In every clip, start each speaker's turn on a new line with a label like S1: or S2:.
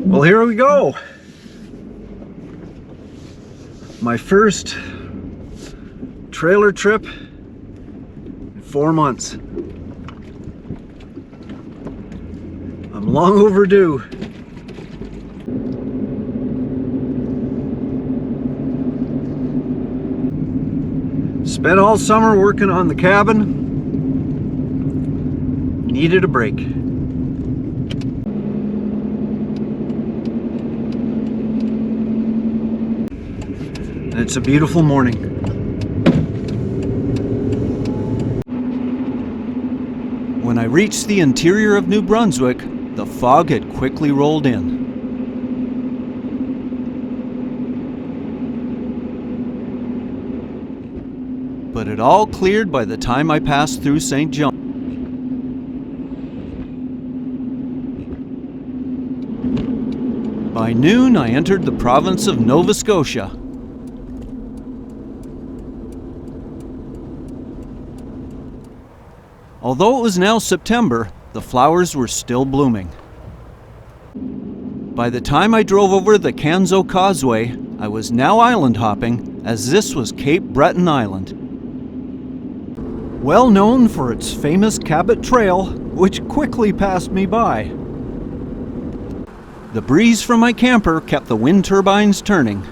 S1: Well, here we go. My first trailer trip in 4 months. I'm long overdue. Spent all summer working on the cabin. Needed a break. And it's a beautiful morning. When I reached the interior of New Brunswick, the fog had quickly rolled in. But it all cleared by the time I passed through St. John. By noon, I entered the province of Nova Scotia. Although it was now September, the flowers were still blooming. By the time I drove over the Canso Causeway, I was now island hopping, as this was Cape Breton Island. Well known for its famous Cabot Trail, which quickly passed me by. The breeze from my camper kept the wind turbines turning.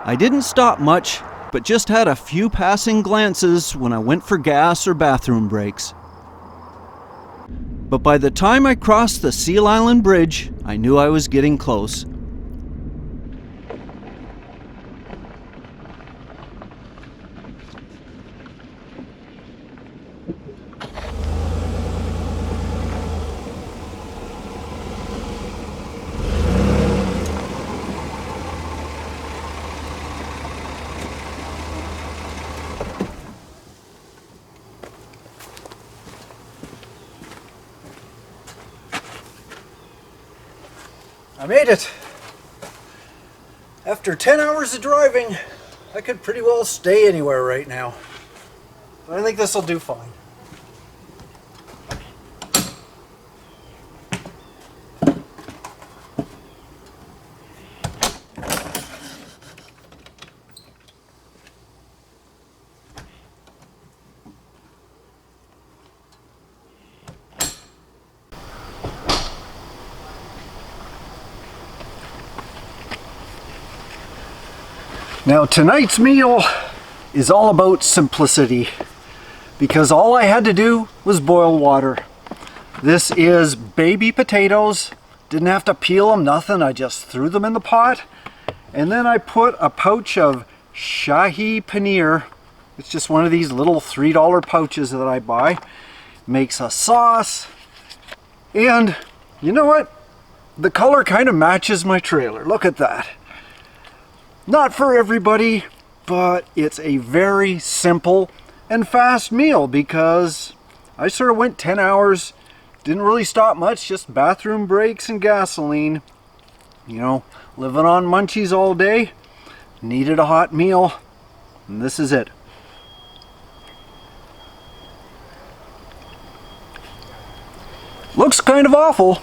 S1: I didn't stop much, but just had a few passing glances when I went for gas or bathroom breaks. But by the time I crossed the Seal Island Bridge, I knew I was getting close. I made it. After 10 hours of driving, I could pretty well stay anywhere right now. But I think this will do fine. Now tonight's meal is all about simplicity because all I had to do was boil water. This is baby potatoes, didn't have to peel them, nothing, I just threw them in the pot and then I put a pouch of Shahi Paneer. It's just one of these little $3 pouches that I buy. Makes a sauce and you know what? The color kind of matches my trailer, look at that. Not for everybody, but it's a very simple and fast meal because I sort of went 10 hours, didn't really stop much, just bathroom breaks and gasoline. You know, living on munchies all day, needed a hot meal, and this is it. Looks kind of awful.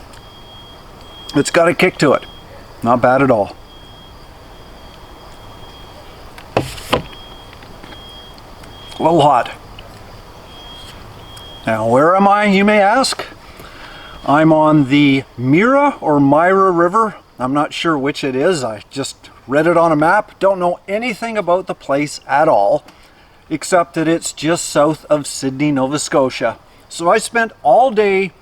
S1: It's got a kick to it. Not bad at all. A little hot. Now where am I, you may ask? I'm on the Mira or Myra River. I'm not sure which it is. I just read it on a map. Don't know anything about the place at all, except that it's just south of Sydney, Nova Scotia. So I spent all day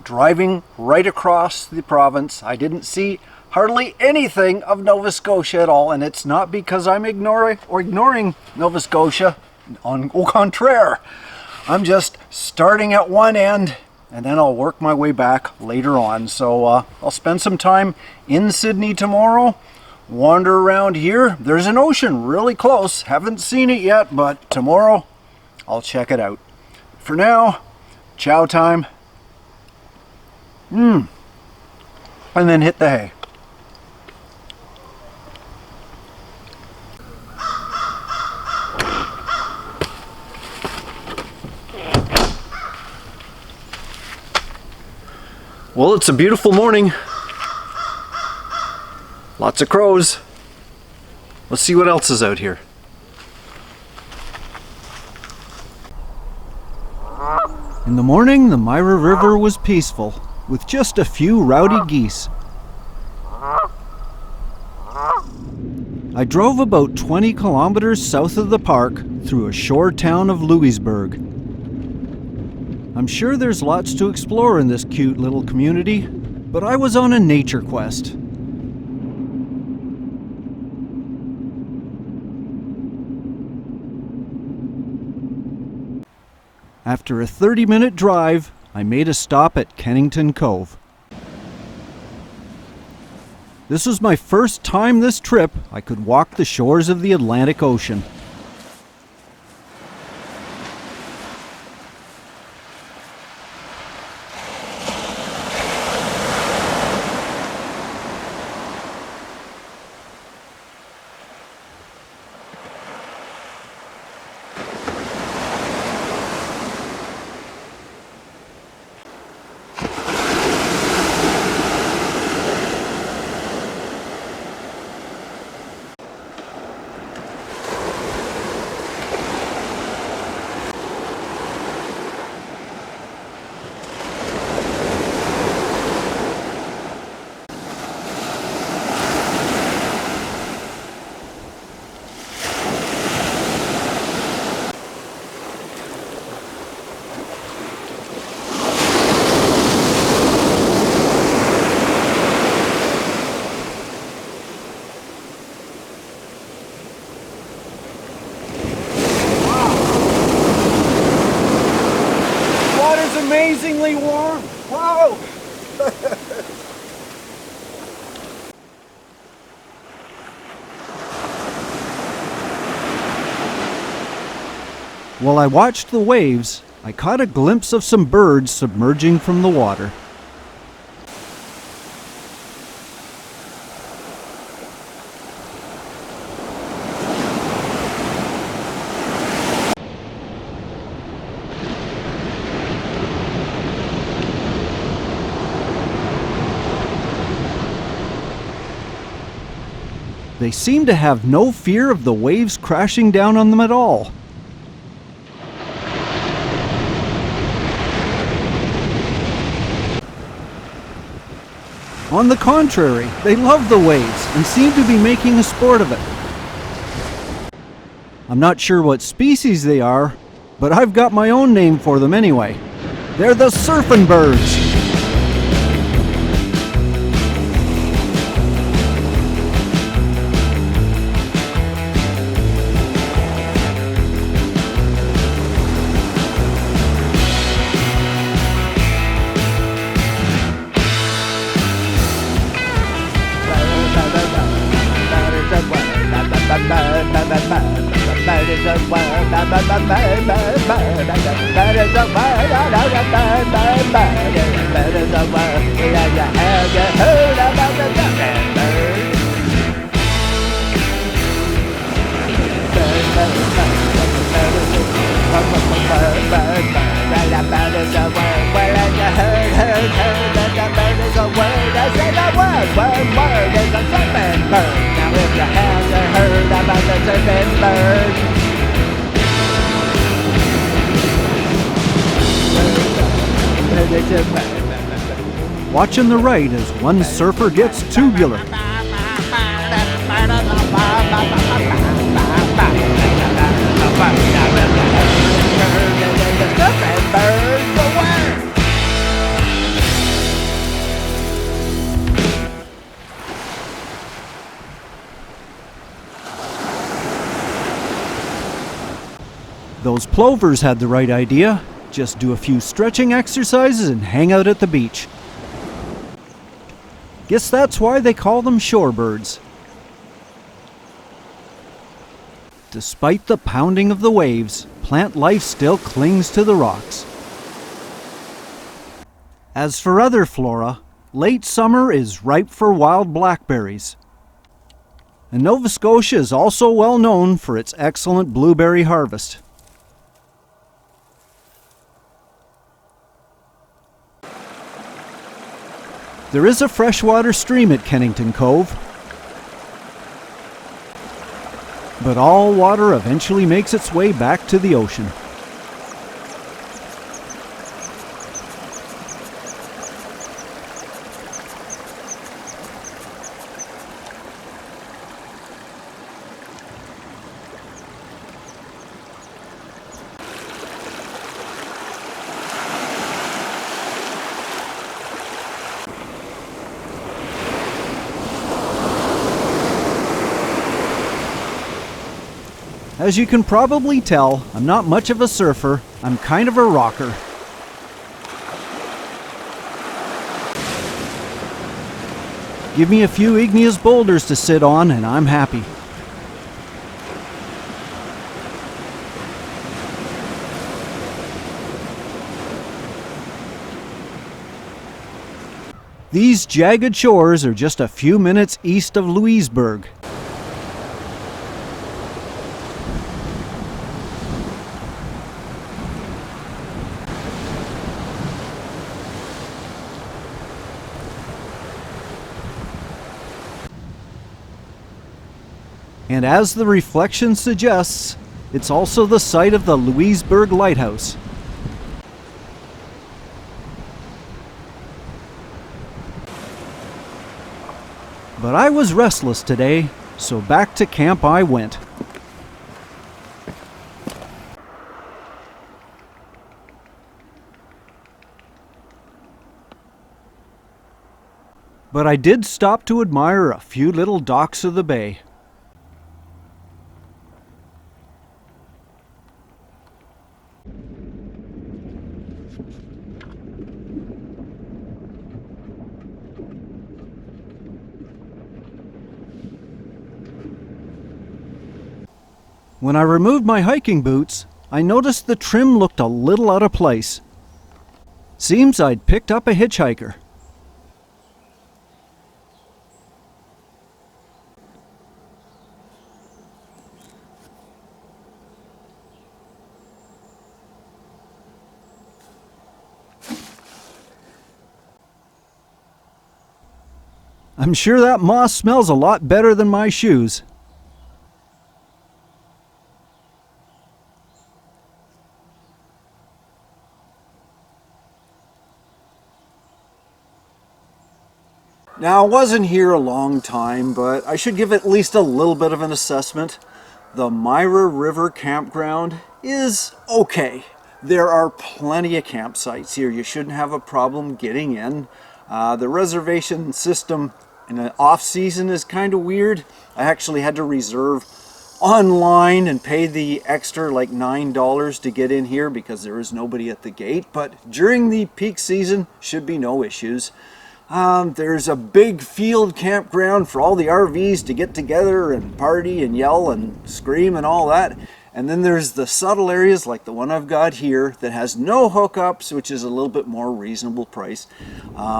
S1: driving right across the province. I didn't see hardly anything of Nova Scotia at all, and it's not because I'm ignoring Nova Scotia. Au contraire, I'm just starting at one end and then I'll work my way back later on. So I'll spend some time in Sydney tomorrow, wander around here. There's an ocean really close, haven't seen it yet, but tomorrow I'll check it out. For now, chow time. And then hit the hay. Well, it's a beautiful morning. Lots of crows. Let's see what else is out here. In the morning, the Myra River was peaceful, with just a few rowdy geese. I drove about 20 kilometers south of the park through a shore town of Louisbourg. I'm sure there's lots to explore in this cute little community, but I was on a nature quest. After a 30-minute drive, I made a stop at Kennington Cove. This was my first time this trip I could walk the shores of the Atlantic Ocean. Amazingly warm. Wow! While I watched the waves, I caught a glimpse of some birds submerging from the water. They seem to have no fear of the waves crashing down on them at all. On the contrary, they love the waves and seem to be making a sport of it. I'm not sure what species they are, but I've got my own name for them anyway. They're the surfing birds. Watch on the right as one surfer gets tubular. Those plovers had the right idea. Just do a few stretching exercises and hang out at the beach. Guess that's why they call them shorebirds. Despite the pounding of the waves, plant life still clings to the rocks. As for other flora, late summer is ripe for wild blackberries. And Nova Scotia is also well known for its excellent blueberry harvest. There is a freshwater stream at Kennington Cove, but all water eventually makes its way back to the ocean. As you can probably tell, I'm not much of a surfer, I'm kind of a rocker. Give me a few igneous boulders to sit on and I'm happy. These jagged shores are just a few minutes east of Louisbourg. And as the reflection suggests, it's also the site of the Louisbourg lighthouse. But I was restless today, so back to camp I went. But I did stop to admire a few little docks of the bay. When I removed my hiking boots, I noticed the trim looked a little out of place. Seems I'd picked up a hitchhiker. I'm sure that moss smells a lot better than my shoes. Now, I wasn't here a long time, but I should give at least a little bit of an assessment. The Myra River Campground is okay. There are plenty of campsites here. You shouldn't have a problem getting in. The reservation system in the off-season is kind of weird. I actually had to reserve online and pay the extra like $9 to get in here because there is nobody at the gate. But during the peak season, should be no issues. There's a big field campground for all the RVs to get together and party and yell and scream and all that. And then there's the subtle areas like the one I've got here that has no hookups, which is a little bit more reasonable price.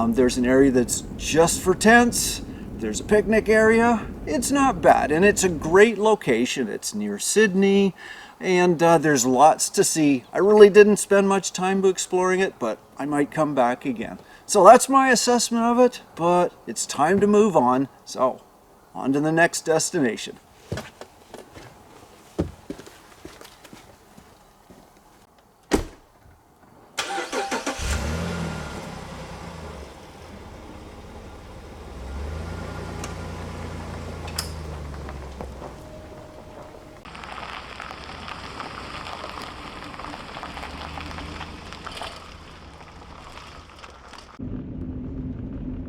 S1: There's an area that's just for tents. There's a picnic area. It's not bad, and it's a great location. It's near Sydney, and there's lots to see. I really didn't spend much time exploring it, but I might come back again. So that's my assessment of it, but it's time to move on. So, on to the next destination.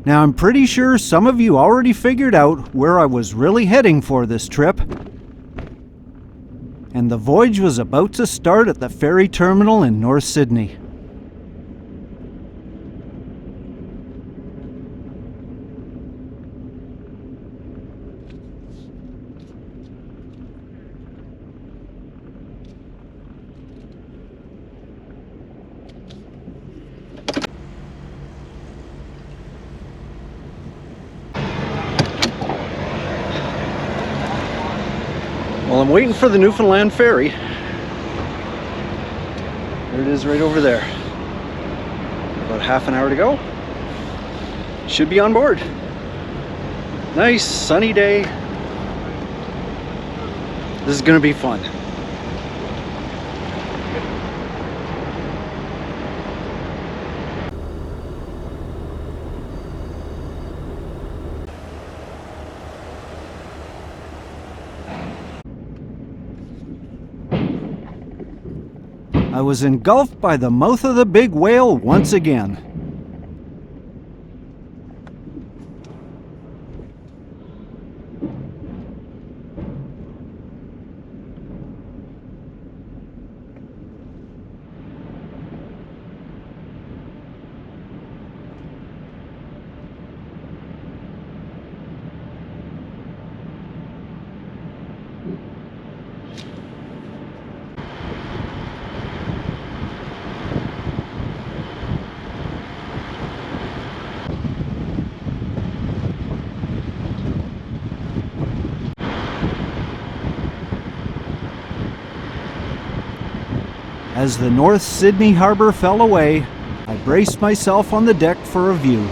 S1: Now, I'm pretty sure some of you already figured out where I was really heading for this trip. And the voyage was about to start at the ferry terminal in North Sydney. Well, I'm waiting for the Newfoundland ferry. There it is right over there. About half an hour to go. should be on board. Nice sunny day. This is gonna be fun. I was engulfed by the mouth of the big whale once again. As the North Sydney Harbour fell away, I braced myself on the deck for a view.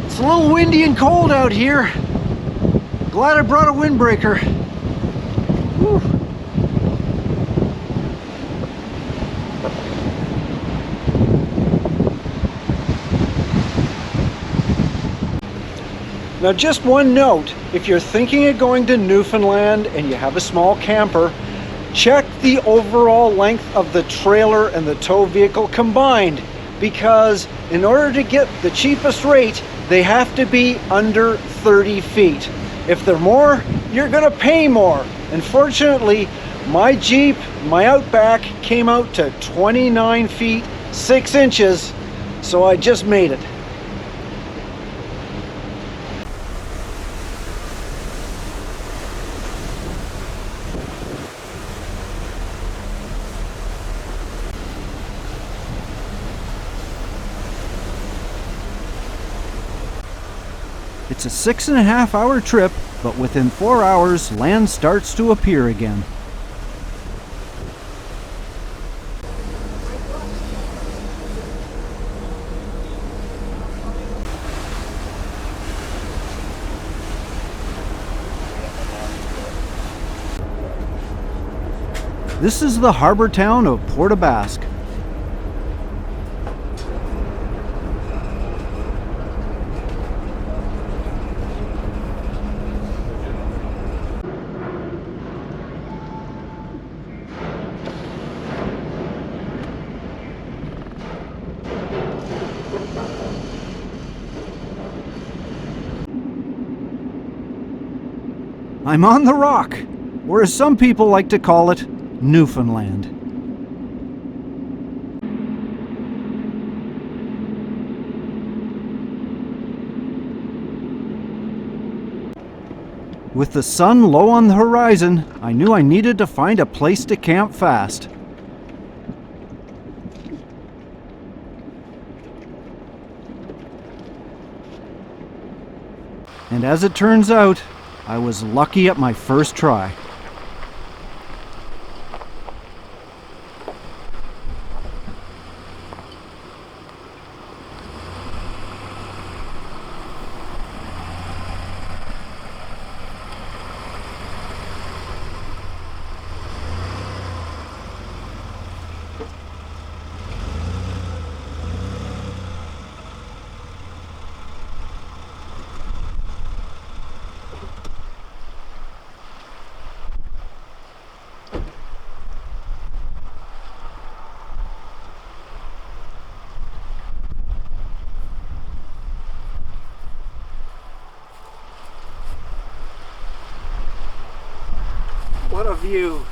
S1: It's a little windy and cold out here. Glad I brought a windbreaker. Whew. Now just one note, if you're thinking of going to Newfoundland and you have a small camper, check the overall length of the trailer and the tow vehicle combined, because in order to get the cheapest rate, they have to be under 30 feet. If they're more, you're gonna pay more. And fortunately, my Jeep, my Outback, came out to 29 feet, 6 inches, so I just made it. It's a 6.5-hour trip, but within 4 hours, land starts to appear again. This is the harbor town of Port aux Basques. I'm on the rock, or as some people like to call it, Newfoundland. With the sun low on the horizon, I knew I needed to find a place to camp fast. And as it turns out, I was lucky at my first try. What a view!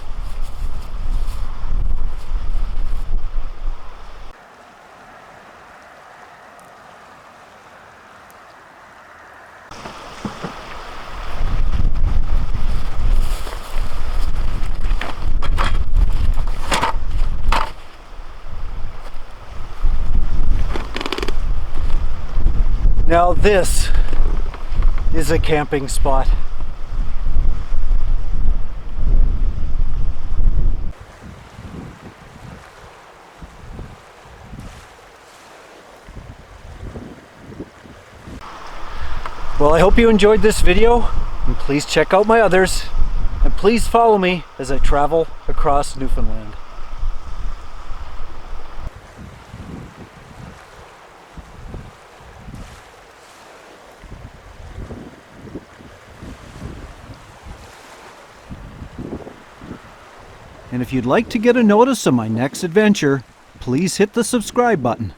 S1: Now this is a camping spot. Well, I hope you enjoyed this video, and please check out my others, and please follow me as I travel across Newfoundland. And if you'd like to get a notice of my next adventure, please hit the subscribe button.